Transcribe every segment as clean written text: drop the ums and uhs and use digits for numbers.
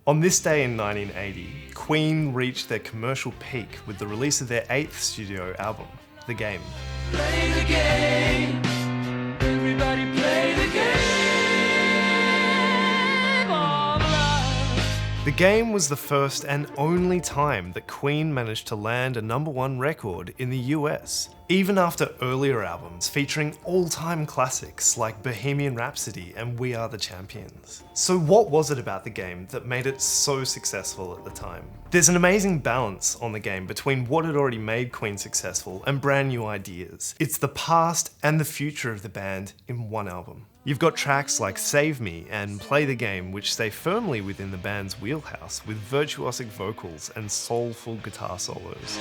On this day in 1980, Queen reached their commercial peak with the release of their 8th studio album, The Game. Play the game. Everybody play the game of life. The Game was the first and only time that Queen managed to land a #1 record in the US, even after earlier albums featuring all-time classics like Bohemian Rhapsody and We Are the Champions. So what was it about The Game that made it so successful at the time? There's an amazing balance on The Game between what had already made Queen successful and brand new ideas. It's the past and the future of the band in one album. You've got tracks like Save Me and Play the Game, which stay firmly within the band's wheelhouse with virtuosic vocals and soulful guitar solos.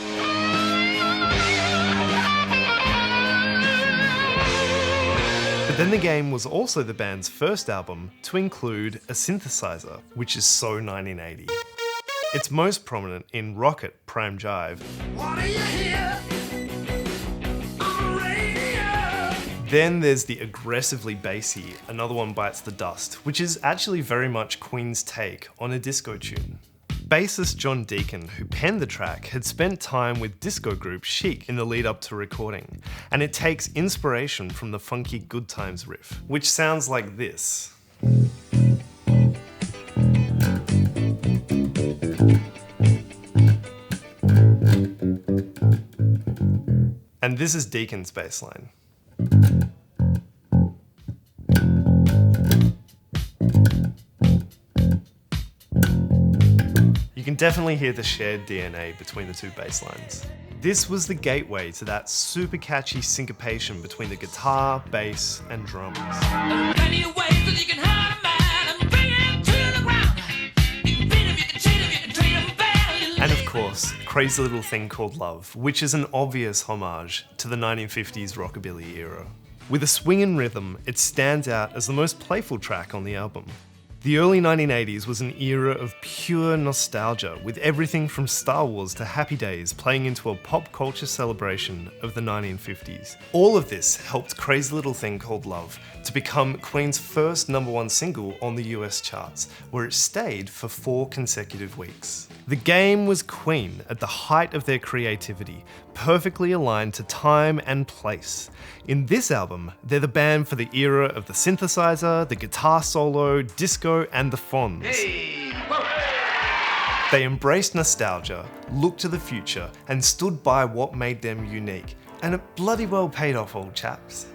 But then The Game was also the band's first album to include a synthesizer, which is so 1980. It's most prominent in Rocket Prime Jive. What do you hear on the radio? Then there's the aggressively bassy Another One Bites the Dust, which is actually very much Queen's take on a disco tune. Bassist John Deacon, who penned the track, had spent time with disco group Chic in the lead up to recording, and it takes inspiration from the funky Good Times riff, which sounds like this. And this is Deacon's bass line. You can definitely hear the shared DNA between the two bass lines. This was the gateway to that super catchy syncopation between the guitar, bass, and drums. Plenty of ways that you can hide a man and bring him to the ground. You can beat him, you can cheat him, you can treat him bad. And of course, Crazy Little Thing Called Love, which is an obvious homage to the 1950s rockabilly era. With a swinging rhythm, it stands out as the most playful track on the album. The early 1980s was an era of pure nostalgia, with everything from Star Wars to Happy Days playing into a pop culture celebration of the 1950s. All of this helped Crazy Little Thing Called Love to become Queen's first #1 single on the US charts, where it stayed for 4 consecutive weeks. The Game was Queen at the height of their creativity, perfectly aligned to time and place. In this album, they're the band for the era of the synthesizer, the guitar solo, disco, and the Fonz. Hey, whoa. They embraced nostalgia, looked to the future, and stood by what made them unique. And it bloody well paid off, old chaps.